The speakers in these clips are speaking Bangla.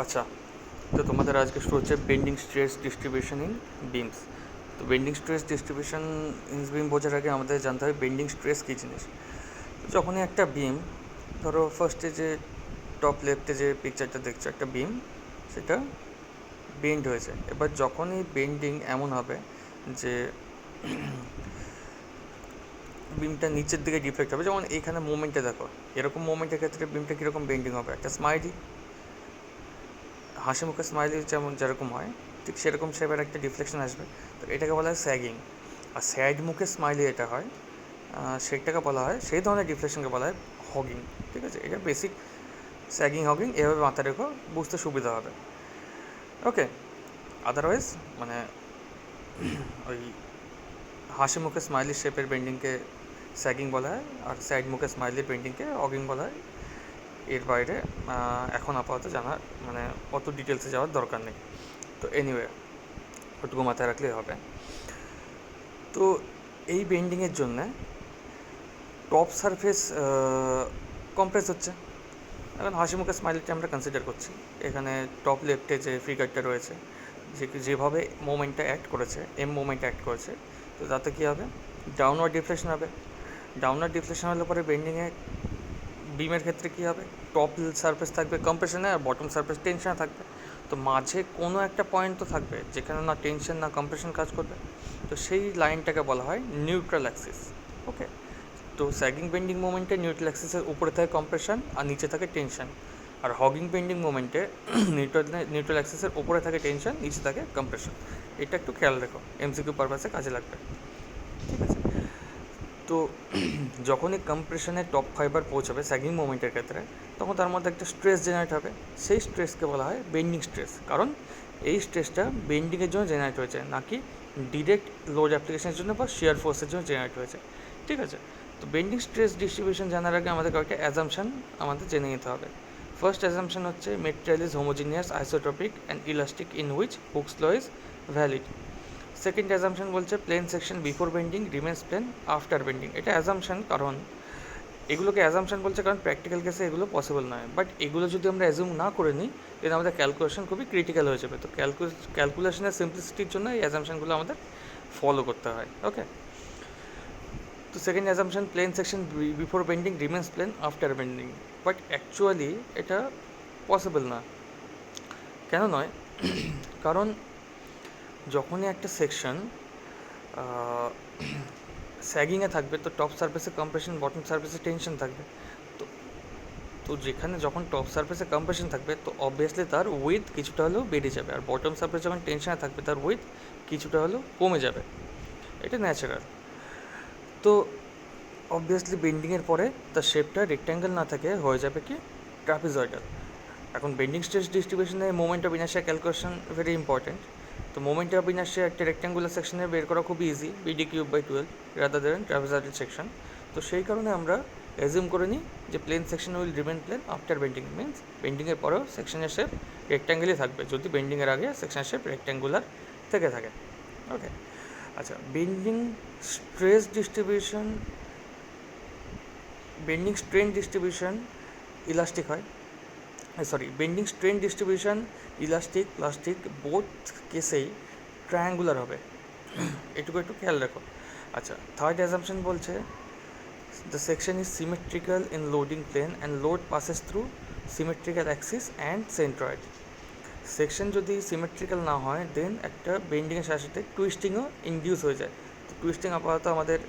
আচ্ছা, তো তোমাদের আজকে শুরু হচ্ছে bending stress distribution in beans. তো বেন্ডিং স্ট্রেস ডিস্ট্রিবিউশন ইন বিম বোঝার আগে আমাদের জানতে হবে বেন্ডিং স্ট্রেস কী জিনিস। তো যখনই একটা বিম, ধরো ফার্স্টে যে টপ লেফটে যে পিকচারটা দেখছো, একটা বিম সেটা বেন্ড হয়েছে। এবার যখনই বেন্ডিং এমন হবে যে বিমটা নিচের দিকে ডিফ্লেক্ট হবে, যেমন এইখানে মুভমেন্টে দেখো, এরকম মুভমেন্টের ক্ষেত্রে বিমটা কীরকম বেন্ডিং হবে, একটা স্মাইলি হাসি মুখে স্মাইলি যেরকম হয় ঠিক সেরকম শেপের একটা ডিফ্লেকশন আসবে। তো এটাকে বলা হয় স্যাগিং। আর স্যাড মুখে স্মাইলি এটা হয়, সেটাকে বলা হয়, সেই ধরনের ডিফ্লেকশনকে বলা হয় হগিং। ঠিক আছে, এটা বেসিক স্যাগিং হগিং, এভাবে মাথায় রেখো, বুঝতে সুবিধা হবে। ওকে, আদারওয়াইজ মানে ওই হাসি মুখে স্মাইলি শেপের বেন্ডিংকে স্যাগিং বলা হয়, আর স্যাড মুখে স্মাইলির বেন্ডিংকে হগিং বলা হয়। এর বাইরে এখন আপাতত জানার মানে অত ডিটেলসে যাওয়ার দরকার নেই। তো এনিওয়ে, ওটুকু মাথায় রাখলেই হবে। তো এই বেন্ডিংয়ের জন্যে টপ সারফেস কম্প্রেস হচ্ছে। এখন হাসি মুখে স্মাইলটা আমরা কনসিডার করছি, এখানে টপ লেফটে যে ফিগারটা রয়েছে, যেভাবে মোমেন্টটা অ্যাক্ট করেছে, মোমেন্ট অ্যাক্ট করেছে, তো তাতে কী হবে, ডাউনওয়ার্ড ডিফ্লেকশন হবে। ডাউনওয়ার্ড ডিফ্লেকশন হলে পরে বেন্ডিংয়ে বিমের ক্ষেত্রে কী হবে, টপ সারফেস থাকবে কম্প্রেশনে আর বটম সারফেস টেনশনে থাকবে। তো মাঝে কোনো একটা পয়েন্ট তো থাকবে যেখানে না টেনশন না কম্প্রেশন কাজ করবে। তো সেই লাইনটাকে বলা হয় নিউট্রাল অ্যাক্সিস। ওকে, তো স্যাগিং বেন্ডিং মোমেন্টে নিউট্রাল অ্যাক্সিসের উপরে থাকে কম্প্রেশন আর নিচে থাকে টেনশন। আর হগিং বেন্ডিং মোমেন্টে নিউট্রাল অ্যাক্সিসের উপরে থাকে টেনশন, নিচে থাকে কম্প্রেশন। এটা একটু খেয়াল রেখো, এমসিকিউ পারপাসে কাজে লাগবে। ঠিক আছে, তো যখনই কম্প্রেশনের টপ ফাইবার পৌঁছাবে স্যাগিং মোমেন্টের ক্ষেত্রে, তখন তার মধ্যে একটা স্ট্রেস জেনারেট হবে। সেই স্ট্রেসকে বলা হয় বেন্ডিং স্ট্রেস, কারণ এই স্ট্রেসটা বেন্ডিংয়ের জন্য জেনারেট হয়েছে, নাকি ডিরেক্ট লোড অ্যাপ্লিকেশনের জন্য বা শিয়ার ফোর্সের জন্য জেনারেট হয়েছে। ঠিক আছে, তো বেন্ডিং স্ট্রেস ডিস্ট্রিবিউশন জানার আগে আমাদের কয়েকটা অ্যাজাম্পশন আমাদের জেনে নিতে হবে। ফার্স্ট অ্যাজাম্পশন হচ্ছে material is homogeneous, isotropic and elastic in which Hooke's law is valid. Second assumption বলছে plane section before bending remains plane after bending. এটা অ্যাজাম্পশন, কারণ এগুলোকে অ্যাজাম্পশন বলছে কারণ প্র্যাকটিক্যাল কেসে এগুলো পসিবল নয়। বাট এগুলো যদি আমরা অ্যাজিউম না করে নিই, তাহলে আমাদের ক্যালকুলেশন খুবই ক্রিটিক্যাল হয়ে যাবে। তো ক্যালকুলেশনের সিম্পলিসিটির জন্য এই অ্যাজাম্পশনগুলো আমাদের ফলো করতে হয়। ওকে, তো second assumption plane section before bending remains plane after bending. But actually এটা পসিবল না। কেন নয়? কারণ যখনই একটা সেকশন স্যাগিংয়ে থাকবে, তো টপ সারফেসে কম্প্রেশন, বটম সারফেসে টেনশন থাকবে। তো তো যেখানে যখন টপ সারফেসে কম্প্রেশন থাকবে, তো অবভিয়াসলি তার উইথ কিছুটা হলেও বেড়ে যাবে, আর বটম সারফেস যখন টেনশনে থাকবে তার উইথ কিছুটা হলেও কমে যাবে। এটা ন্যাচারাল। তো অবভিয়াসলি বেন্ডিংয়ের পরে তার শেপটা রেক্ট্যাঙ্গেল না থাকে, হয়ে যাবে কি ট্রাপিজয়েডাল। এখন বেন্ডিং স্ট্রেস ডিস্ট্রিবিউশনে moment of inertia calculation very important. তো মোমেন্ট অফ ইনার্শিয়া একটা রেক্ট্যাঙ্গুলার সেকশনে বের করা খুব easy, BD³/12 rather than trapezoidal section. তো সেই কারণে আমরা অ্যাজিউম করে নিই যে plane section will remain plane after bending, means বেন্ডিংয়ের পরেও সেকশনের শেপ রেক্ট্যাঙ্গেলই থাকবে, যদি বেন্ডিংয়ের আগে সেকশনের শেপ রেক্ট্যাঙ্গুলার থেকে থাকে। ওকে, আচ্ছা, bending stress distribution, bending strain distribution elastic হয়, bending strain distribution elastic plastic both কেসেই ট্রায়াঙ্গুলার হবে। এটুকু একটু খেয়াল রাখো। আচ্ছা, থার্ড অ্যাজাম্পশন বলছে the section is symmetrical in loading plane and load passes through symmetrical axis and centroid. Section যদি সিমেট্রিক্যাল না হয়, দেন একটা বেন্ডিংয়ের সাথে সাথে টুইস্টিংও ইনডিউস হয়ে যায়। তো টুইস্টিং আপাতত আমাদের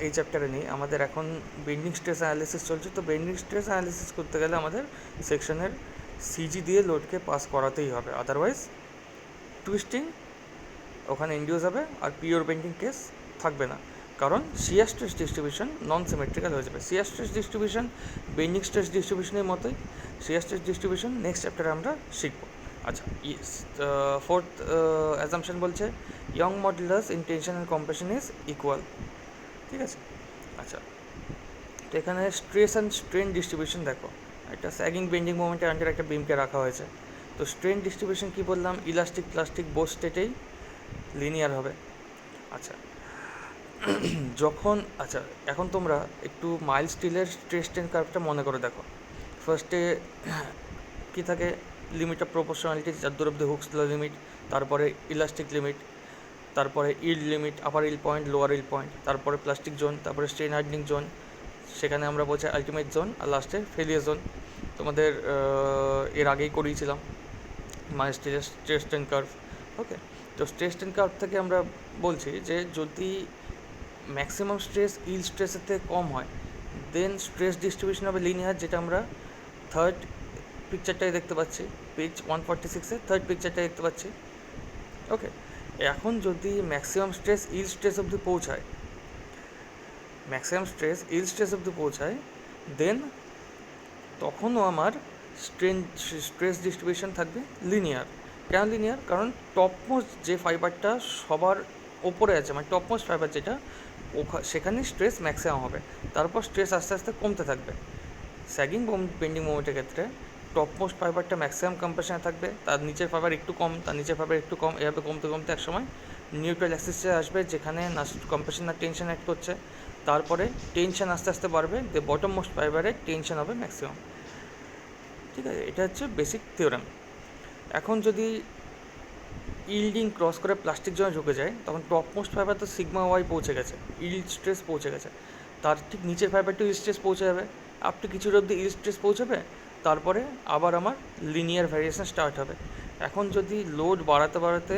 এই চ্যাপ্টারে নেই, আমাদের এখন বেন্ডিং স্ট্রেস অ্যানালিসিস চলছে। তো বেন্ডিং স্ট্রেস অ্যানালিসিস করতে গেলে আমাদের সেকশনের সিজি দিয়ে লোডকে পাস করাতেই হবে, আদারওয়াইজ টুইস্টিং ওখানে ইনডিউস হবে আর পিওর বেন্ডিং কেস থাকবে না, কারণ shear stress distribution non symmetrical হয়ে যাবে। Shear stress distribution bending stress ডিস্ট্রিবিউশনের মতোই, শিয়ার স্ট্রেস ডিস্ট্রিবিউশন নেক্সট চ্যাপ্টারে আমরা শিখব। আচ্ছা, ফোর্থ অ্যাজাম্পশন বলছে Young modulus in tension and compression is equal. ঠিক আছে, আচ্ছা, তো এখানে স্ট্রেস অ্যান্ড স্ট্রেন ডিস্ট্রিবিউশন দেখো, একটা স্যাগিং বেন্ডিং মোমেন্টের আন্ডার একটা বিমকে রাখা হয়েছে। তো স্ট্রেন ডিস্ট্রিবিউশন কী বললাম, ইলাস্টিক প্লাস্টিক বোথ স্টেটেই লিনিয়ার হবে। আচ্ছা, আচ্ছা, এখন তোমরা একটু মাইল্ড স্টিলের স্ট্রেস স্ট্রেন কার্ভটা মনে করে দেখো। ফার্স্টে কী থাকে, লিমিট অফ প্রপোর্শনালিটি যার দূর অব্দি হুকস ল লিমিট, তারপরে ইলাস্টিক লিমিট, তারপরে yield limit, upper yield point, lower yield point, তারপরে প্লাস্টিক জোন, তারপরে স্ট্রেন হার্ডনিং জোন, সেখানে আমরা বলছি আলটিমেট জোন, আর লাস্টে ফেলিয়ার জোন। তোমাদের এর আগেই করিয়েছিলাম মানে স্ট্রেস স্ট্রেন কার্ভ। ওকে, তো স্ট্রেস স্ট্রেন কার্ভ থেকে আমরা বলছি যে যদি ম্যাক্সিমাম স্ট্রেস ইল্ড স্ট্রেসের থেকে কম হয় দেন স্ট্রেস ডিস্ট্রিবিউশন হবে লিনিয়ার, যেটা আমরা থার্ড পিকচারটাই দেখতে পাচ্ছি, পেজ 146-এ থার্ড পিকচারটাই দেখতে পাচ্ছি। ওকে, এখন যদি ম্যাক্সিমাম স্ট্রেস ইল্ড স্ট্রেস অবধি পৌঁছায়, দেন তখনও আমার স্ট্রেস ডিস্ট্রিবিউশন থাকবে লিনিয়ার। কেন লিনিয়ার? কারণ টপমোস্ট যে ফাইবারটা সবার ওপরে আছে, মানে টপমোস্ট ফাইবার যেটা, সেখানে স্ট্রেস ম্যাক্সিমাম হবে, তারপর স্ট্রেস আস্তে আস্তে কমতে থাকবে। স্যাগিং বেন্ডিং মোমেন্টের ক্ষেত্রে টপমোস্ট ফাইবারটা ম্যাক্সিমাম কম্প্রেশনে থাকবে, তার নিচের ফাইবার একটু কম, তার নিচের ফাইবার একটু কম, এভাবে কমতে কমতে একসময় নিউট্রাল অ্যাক্সিসে আসবে, যেখানে না কম্প্রেশন না টেনশন অ্যাড করছে, তারপরে টেনশন আস্তে আস্তে বাড়বে, যে বটম মোস্ট ফাইবারে টেনশন হবে ম্যাক্সিমাম। ঠিক আছে, এটা হচ্ছে বেসিক থিওরাম। এখন যদি ইল্ডিং ক্রস করে প্লাস্টিক জোনে ঢুকে যায়, তখন টপ মোস্ট ফাইবার তো সিগমা ওয়াই পৌঁছে গেছে, ইল্ড স্ট্রেস পৌঁছে গেছে, তার ঠিক নিচের ফাইবারটা ইল্ড স্ট্রেস পৌঁছে যাবে, আপ টু কিছুর অব্দি ইল্ড স্ট্রেস পৌঁছাবে, তারপরে আবার আমার লিনিয়ার ভ্যারিয়েশন স্টার্ট হবে। এখন যদি লোড বাড়াতে বাড়াতে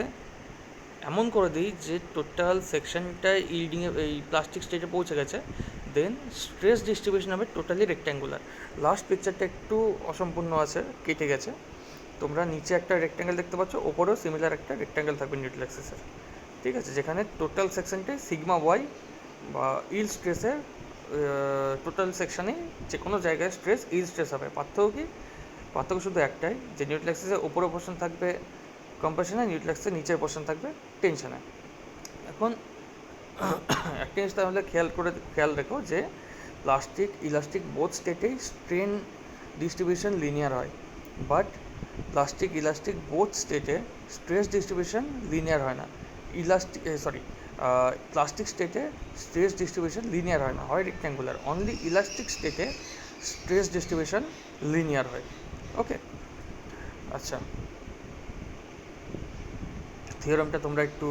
এমন করে দিই যে টোটাল সেকশনটায় ইল্ডিংয়ে এই প্লাস্টিক স্টেজে পৌঁছে গেছে, দেন স্ট্রেস ডিস্ট্রিবিউশন হবে টোটালি রেক্ট্যাঙ্গুলার। লাস্ট পিকচারটা একটু অসম্পূর্ণ আছে, কেটে গেছে, তোমরা নিচে একটা রেক্ট্যাঙ্গেল দেখতে পাচ্ছ, ওপরেও সিমিলার একটা রেক্ট্যাঙ্গেল থাকবে নিউট্রাল অ্যাক্সিসের। ঠিক আছে, যেখানে টোটাল সেকশনটাই সিগমা ওয়াই বা ইল স্ট্রেসের টোটাল সেকশানে যে কোনো জায়গায় স্ট্রেস ইল স্ট্রেস হবে। পার্থক্য শুধু একটাই, যে নিউট্রাল অ্যাক্সিসের ওপরের পোর্শন থাকবে কম্প্রেশনে, নিউট্রাল অ্যাক্সিসের নিচের পোর্শন থাকবে টেনশনে। এখন একটা জিনিস তাহলে খেয়াল রেখো যে প্লাস্টিক ইলাস্টিক বোথ স্টেটেই স্ট্রেন ডিস্ট্রিবিউশন লিনিয়ার হয়, বাট প্লাস্টিক ইলাস্টিক বোথ স্টেটে স্ট্রেস ডিস্ট্রিবিউশন লিনিয়ার হয় না। প্লাস্টিক স্টেটে স্ট্রেস ডিস্ট্রিবিউশন লিনিয়ার হয় না, হয় রেক্ট্যাঙ্গুলার। অনলি ইলাস্টিক স্টেটে স্ট্রেস ডিস্ট্রিবিউশন লিনিয়ার হয়। ওকে, আচ্ছা, থিওরামটা তোমরা একটু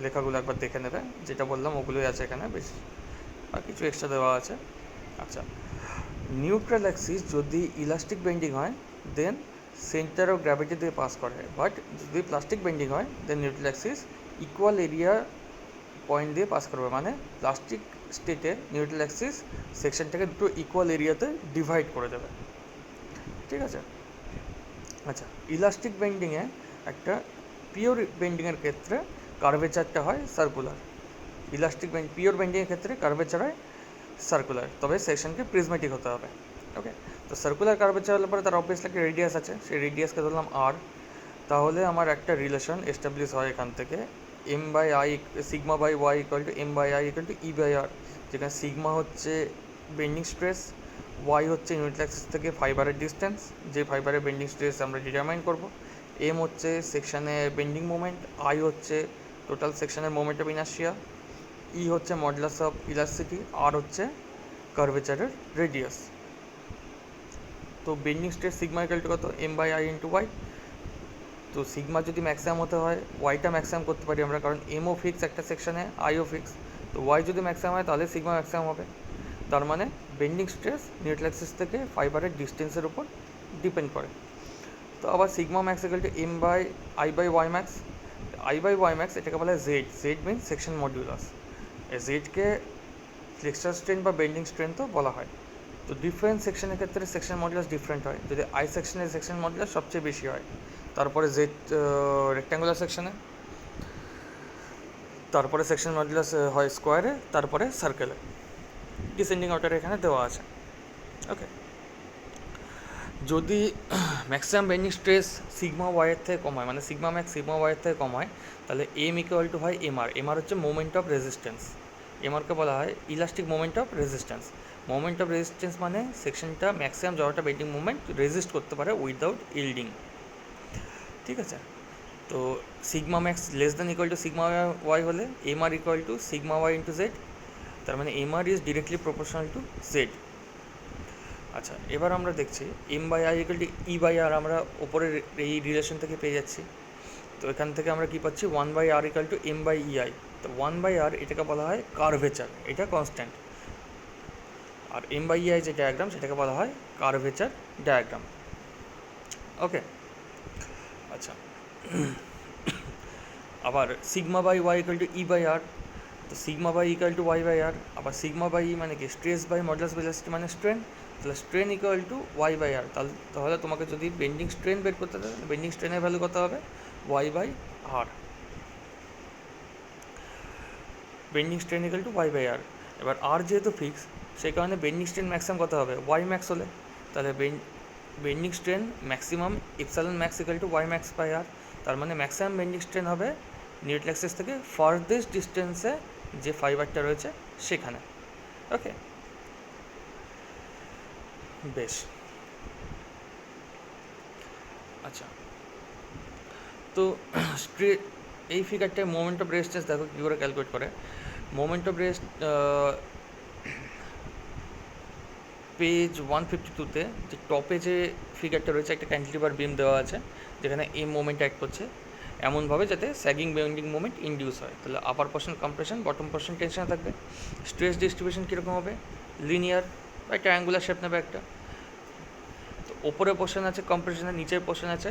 লেখাগুলো একবার দেখে নেবে, যেটা বললাম ওগুলোই আছে এখানে, বেশ আর কিছু এক্সট্রা দেওয়া আছে। আচ্ছা, নিউট্রাল অ্যাক্সিস যদি ইলাস্টিক বেন্ডিং হয় দেন সেন্টার অফ গ্র্যাভিটি দিয়ে পাস করে, বাট যদি প্লাস্টিক বেন্ডিং হয় then neutral axis equal area point দিয়ে পাস করবে, মানে প্লাস্টিক স্টেটে নিউট্রাল অ্যাক্সিস সেকশনটাকে দুটো ইকুয়াল এরিয়াতে ডিভাইড করে দেবে। ঠিক আছে, আচ্ছা, ইলাস্টিক বেন্ডিংয়ে একটা পিওর বেন্ডিংয়ের ক্ষেত্রে কার্ভেচারটা হয় সার্কুলার, পিওর বেন্ডিংয়ের ক্ষেত্রে কার্ভেচার হয় সার্কুলার, তবে সেকশনকে প্রিজমেটিক হতে হবে। ওকে, তো সার্কুলার কার্ভেচার হলে পরে তার অবভিয়াসলি একটা রেডিয়াস আছে, সেই রেডিয়াসকে ধরলাম আর, তাহলে আমার একটা রিলেশন এস্টাবলিশ হয় এখান থেকে, M by I sigma by Y equal to M by I equal to E by R, যেখানে সিগমা হচ্ছে বেন্ডিং স্ট্রেস, ওয়াই হচ্ছে নিউট্রাল অ্যাক্সিস থেকে ফাইবারের ডিস্টেন্স, যে ফাইবারের বেন্ডিং স্ট্রেস আমরা ডিটারমাইন করব, এম হচ্ছে সেকশানের বেন্ডিং মোমেন্ট, আই হচ্ছে টোটাল সেকশনের মোমেন্ট অফ ইনার্শিয়া, ই হচ্ছে মডুলাস অফ ইলাস্টিসিটি, আর হচ্ছে কার্ভেচারের রেডিয়াস। তো bending stress sigma equal to কত, M by I into Y. তো সিগমা যদি ম্যাক্সিমাম হতে হয়, ওয়াইটা ম্যাক্সিমাম করতে পারি আমরা, কারণ এমও ফিক্স একটা সেকশনে, আইও ফিক্স, তো ওয়াই যদি ম্যাক্সিমাম হয় তাহলে সিগমা ম্যাক্সিমাম হবে। তার মানে বেন্ডিং স্ট্রেস নিউট্রাল অ্যাক্সিস থেকে ফাইবারের ডিস্টেন্সের উপর ডিপেন্ড করে। তো আবার sigma max equal to M by I by Y max, I by Y max এটাকে বলা হয় Z, Z means section modulus, জেডকে ফ্লেক্সার স্ট্রেন বা বেন্ডিং স্ট্রেন তো বলা হয়। তো ডিফারেন্ট সেকশনের ক্ষেত্রে সেকশন মডুলাস ডিফারেন্ট হয়, যদি আই সেকশনের সেকশন মডুলাস সবচেয়ে বেশি হয়, তারপরে জেড রেক্ট্যাঙ্গুলার সেকশনে, তারপরে সেকশন মডুলাস হয় স্কোয়ারে, তারপরে সার্কেলে, ডিসেন্ডিং অর্ডারে এখানে দেওয়া আছে। ওকে, যদি ম্যাক্সিমাম বেন্ডিং স্ট্রেস সিগমা ওয়াইয়ের থেকে কম হয়, মানে সিগমা ম্যাক্স সিগমা ওয়াইয়ের থেকে কম হয়, তাহলে এম ইকুয়াল টু হয় এমআর, এমআর হচ্ছে মোমেন্ট অফ রেজিস্ট্যান্স, এমআরকে বলা হয় elastic moment of resistance. Moment of resistance মানে সেকশনটা ম্যাক্সিমাম যতটা বেন্ডিং মুভমেন্ট রেজিস্ট করতে পারে উইদাউট ইল্ডিং। ঠিক আছে, তো sigma max less than equal to sigma Y হলে MR equal to sigma Y into Z, তার মানে MR is directly proportional to Z. আচ্ছা, এবার আমরা দেখছি M by R equal to E by R আমরা ওপরের এই রিলেশন থেকে পেয়ে যাচ্ছি। তো এখান থেকে আমরা কী পাচ্ছি, one by R equal to M by E I. তো ওয়ান বাই আর এটাকে বলা হয় কার্ভেচার, এটা কনস্ট্যান্ট। আর এম বাই ই আই যে ডায়াগ্রাম সেটাকে বলা হয় কার্ভেচার ডায়াগ্রাম। ওকে, আচ্ছা। আবার sigma by Y equal to E by R. তো sigma by equal to Y by R. আবার সিগমা বাই ই মানে কি, স্ট্রেস বাই মডুলাস ভেলোসিটি মানে স্ট্রেন। তাহলে strain equal to Y by আর। তাহলে তোমাকে যদি বেন্ডিং স্ট্রেন বের করতে হবে, বেন্ডিং স্ট্রেনের ভ্যালু কত হবে, Y by R. Bending strain equal to Y by R. এবার আর যেহেতু ফিক্স, সেই কারণে বেন্ডিং স্ট্রেন ম্যাক্সিমাম কত হবে, ওয়াই ম্যাক্স হলে। তাহলে bending strain maximum epsilon max equal to Y max by R. তার মানে ম্যাক্সিমাম বেন্ডিং স্ট্রেন হবে নিউট্রাল অ্যাক্সিস থেকে ফার্দেস্ট ডিস্টেন্সে যে ফাইবারটা রয়েছে সেখানে। ওকে, বেশ। আচ্ছা, তো এই ফিগারটায় মোমেন্ট অফ রেজিস্ট্যান্স দেখো কী করে ক্যালকুলেট করে। মোমেন্ট অফ রেস্ট পেজ 152-তে যে টপে যে ফিগারটা রয়েছে, একটা ক্যান্টিলিভার বিম দেওয়া আছে যেখানে এই মোমেন্ট অ্যাক্ট করছে এমনভাবে যাতে স্যাগিং বেন্ডিং মোমেন্ট ইনডিউস হয়। তাহলে আপার পোর্শন কম্প্রেশন, বটম পোর্শন টেনশনে থাকবে। স্ট্রেস ডিস্ট্রিবিউশন কীরকম হবে, লিনিয়ার বা ট্রায়াঙ্গুলার শেপ নেবে একটা। তো ওপরের পোর্শন আছে কম্প্রেশনে, নিচের পোর্শন আছে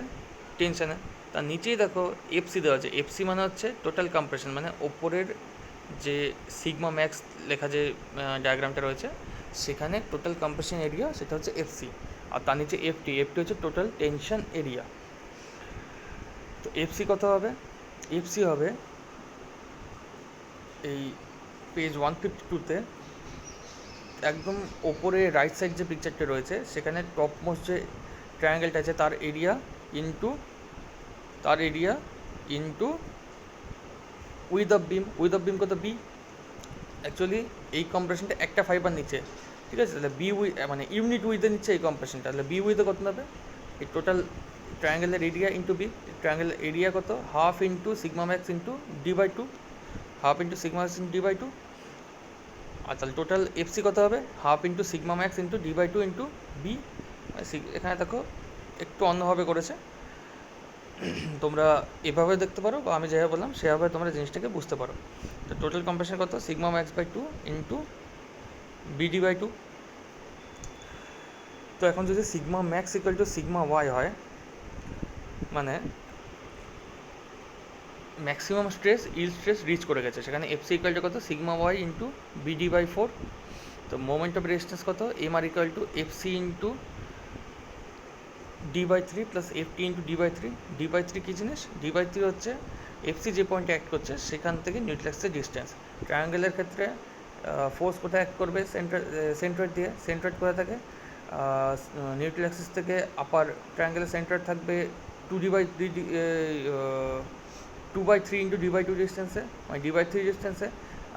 টেনশনে। তার নিচেই দেখো এফসি দেওয়া আছে। এফসি মানে হচ্ছে টোটাল কম্প্রেশন, মানে ওপরের যে সিগমা ম্যাক্স লেখা যে ডায়াগ্রামটা রয়েছে সেখানে টোটাল কম্প্রেশন এরিয়া সেটা হচ্ছে এফসি। আর তার নিচে এফটি হচ্ছে টোটাল টেনশন এরিয়া। তো এফসি কত হবে, এফসি হবে এই পেজ 152-তে একদম ওপরে রাইট সাইড যে পিকচারটা রয়েছে সেখানে টপ মোস্ট যে ট্রায়াঙ্গেলটা আছে তার এরিয়া ইন্টু উইথ অফ বিম কত, বি। অ্যাকচুয়ালি এই কম্প্রেশনটা একটা ফাইবার নিচে, ঠিক আছে। তাহলে বি মানে ইউনিট উইথে নিচ্ছে এই কম্প্রেশনটা। তাহলে বি উইথে কত নেবে, এই টোটাল ট্রায়াঙ্গেলের এরিয়া ইন্টু বি। ট্রায়াঙ্গেলের এরিয়া কত, half into sigma max into D by two, half into sigma max into D by two. আর তাহলে টোটাল এফসি কত হবে, half into sigma max into D by two into B. এখানে দেখো একটু অন্যভাবে করেছে, তোমরা এভাবে দেখতে পারো বা আমি যেভাবে বললাম সেভাবে তোমরা জিনিসটাকে বুঝতে পারো। তো টোটাল কম্প্রেশন কত, sigma max by two into BD by two. তো এখন যদি sigma max equal to sigma Y হয়, মানে ম্যাক্সিমাম স্ট্রেস স্ট্রেস রিচ করে গেছে, সেখানে এফসি ইকুয়াল টু কত, sigma Y into BD by four. তো মোমেন্ট অফ রেজিস্ট্যান্স কত, M R equal to FC into D by three plus FT into D by three. D by three কী জিনিস, ডি বাই থ্রি হচ্ছে এফসি যে পয়েন্টে অ্যাক্ট করছে সেখান থেকে নিউক্লিয়াসের ডিস্টেন্স। ট্রায়াঙ্গেলের ক্ষেত্রে ফোর্স কোথায় অ্যাক্ট করবে, সেন্ট্রয়েড দিয়ে। সেন্ট্রয়েড কোথায় থাকে, নিউট্রাল অ্যাক্সিস থেকে আপার ট্রায়াঙ্গেলের সেন্ট্রয়েড থাকবে two by three into D by two ডিস্টেন্সে, মানে ডি বাই থ্রি ডিস্টেন্সে।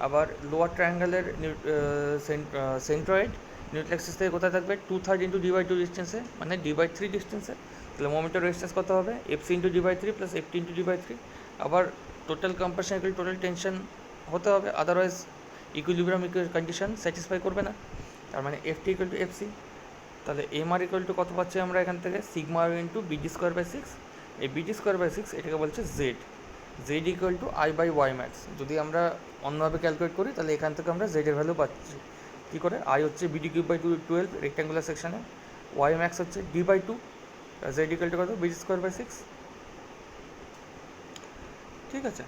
আবার লোয়ার ট্রায়াঙ্গেলের সেন্ট্রয়েড নিউট্রাল অ্যাক্সিস থেকে কোথায় থাকবে, 2/3 ইন্টু ডি বাই টু ডিস্টেন্সে, মানে ডি বাই থ্রি ডিস্টেন্সে। তাহলে মোমেন্ট অফ রেজিস্ট্যান্স কত হবে, FC into D by three plus FT into D by three. আবার total compression equal total tension হতে হবে, আদারওয়াইজ ইকুইলিব্রিয়াম কন্ডিশন স্যাটিসফাই করবে না। তার মানে এফটি ইকুয়াল টু এফসি। তাহলে এম আর ইকুয়াল টু কত পাচ্ছি আমরা এখান থেকে, sigma R into BD square by six. এই বিডি স্কোয়ার বাই সিক্স এটাকে বলছে Z equal to I by Y max. যদি আমরা অন্যভাবে ক্যালকুলেট করি তাহলে এখান থেকে আমরা জেডের ভ্যালু পাচ্ছি কী করে, আই হচ্ছে বিডি কিউব বাই 12 রেক্ট্যাঙ্গুলার সেকশানে, ওয়াই ম্যাক্স হচ্ছে D by two, Z equal to কত, বিডি স্কোয়ার বাই সিক্স। ঠিক আছে।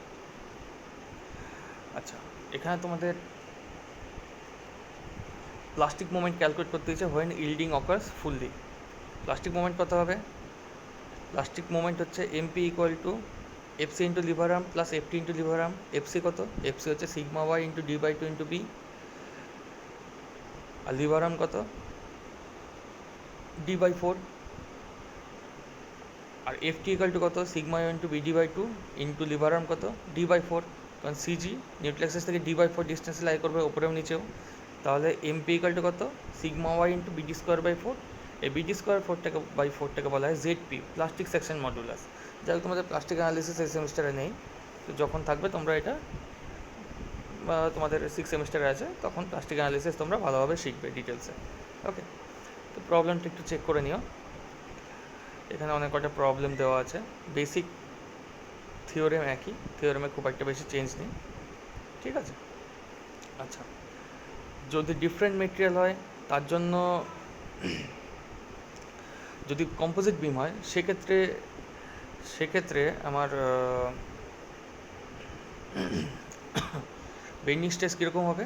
আচ্ছা, এখানে তোমাদের প্লাস্টিক মোমেন্ট ক্যালকুলেট করতে হচ্ছে when yielding occurs fully. Plastic moment কত হবে, প্লাস্টিক মোমেন্ট হচ্ছে MP equal to FC into lever arm plus FT into lever arm. FC কত, এফসি হচ্ছে sigma Y into D by two into B. আর লিভার আর্ম কত, ডি বাই ফোর। আর এফটি ইকুয়াল টু কত, sigma Y into BD by two into lever arm কত, ডি বাই ফোর। কারণ সিজি নিউট্রাল অ্যাক্সিস থেকে ডি বাই ফোর ডিস্টেন্সে লাই করবে ওপরেও নিচেও। তাহলে এমপি ইকুয়াল টু কত, sigma Y into BD square by four. এই বিডি স্কোয়ার ফোরটাকে বলা হয় জেডপি, প্লাস্টিক সেকশন মডুলাস। যাই হোক, তোমাদের প্লাস্টিক অ্যানালিসিস এই সেমিস্টারে নেই, তো যখন থাকবে তোমরা এটা তোমাদের 6 সেমিস্টারে আছে তখন প্লাস্টিক অ্যানালিসিস তোমরা ভালোভাবে শিখবে ডিটেলসে। ওকে, তো প্রবলেমটা একটু চেক করে নিও। এখানে অনেক কটা প্রবলেম দেওয়া আছে, বেসিক থিওরেম একই, থিওরেমে খুব একটা বেশি চেঞ্জ নেই, ঠিক আছে। আচ্ছা, যদি ডিফারেন্ট মেটেরিয়াল হয় তার জন্য, যদি কম্পোজিট বিম হয় সেক্ষেত্রে আমার বেন্ডিং স্ট্রেস কীরকম হবে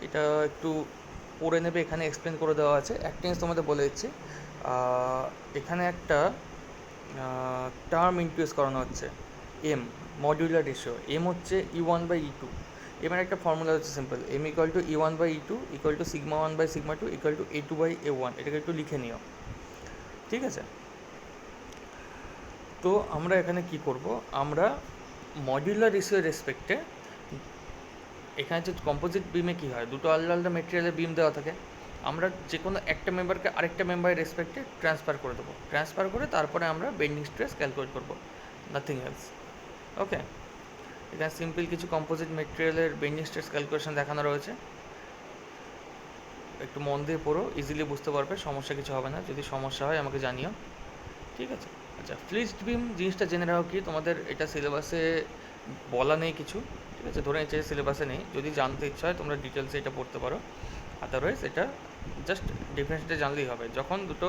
এটা একটু পড়ে নেবে, এখানে এক্সপ্লেন করে দেওয়া আছে। একটা জিনিস তোমাদের বলে দিচ্ছি, এখানে একটা টার্ম ইন্ট্রোডিউস করানো হচ্ছে, এম, মডিউলার রেশিও। এম হচ্ছে E1/E2। এবার একটা ফর্মুলা হচ্ছে simple, M equal to E1/E2 equal to σ1/σ2 equal to A2/A1। এটাকে একটু লিখে নিও, ঠিক আছে। তো আমরা এখানে কি করব, আমরা মডিউলার রেশিওর রেসপেক্টে, এখানে যে কম্পোজিট বিমে কী হয়, দুটো আলাদা আলাদা মেটেরিয়ালের বিম দেওয়া থাকে, আমরা যে কোনো একটা মেম্বারকে আরেকটা মেম্বারের রেসপেক্টে ট্রান্সফার করে দেবো, ট্রান্সফার করে তারপরে আমরা বেন্ডিং স্ট্রেস ক্যালকুলেট করবো, নাথিং এলস। ওকে, এখানে সিম্পল কিছু কম্পোজিট মেটেরিয়ালের বেন্ডিং স্ট্রেস ক্যালকুলেশন দেখানো রয়েছে, একটু মন দিয়ে পড়ো, ইজিলি বুঝতে পারবে, সমস্যা কিছু হবে না। যদি সমস্যা হয় আমাকে জানিও, ঠিক আছে। আচ্ছা, ফ্লিক্সড বিম জিনিসটা জেনে রাখো কি, তোমাদের এটা সিলেবাসে বলা নেই কিছু, ঠিক আছে, ধরে নিচ্ছে সিলেবাসে নেই। যদি জানতে ইচ্ছা হয় তোমরা ডিটেলসে এটা পড়তে পারো, আদারওয়াইজ এটা জাস্ট ডিফারেন্সটা জানলেই হবে। যখন দুটো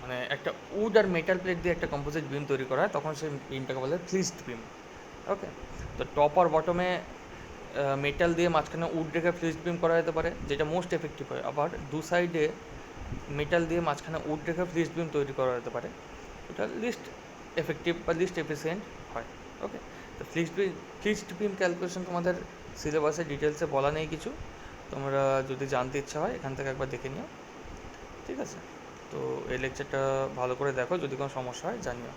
মানে একটা উড আর মেটাল প্লেট দিয়ে একটা কম্পোজিট বিম তৈরি করা হয়, তখন সেই বিমটাকে বলে ফ্লিক্সড বিম। ওকে, তো টপ আর বটমে মেটাল দিয়ে মাঝখানে উড রেখে ফ্লিক্সড বিম করা যেতে পারে, যেটা মোস্ট এফেক্টিভ হয়। আবার দু সাইডে মেটাল দিয়ে মাঝখানে উড রেখে ফ্লিক্সড বিম তৈরি করা যেতে পারে, এটা লিস্ট এফেক্টিভ বা লিস্ট এফিসিয়েন্ট হয়। ওকে, তো ফ্লিক্সড বিম ক্যালকুলেশন তোমাদের সিলেবাসে ডিটেলসে বলা নেই কিছু, তোমরা যদি জানতে ইচ্ছা হয় এখান থেকে একবার দেখে নিও, ঠিক আছে। তো এই লেকচারটা ভালো করে দেখো, যদি কোনো সমস্যা হয় জানিও।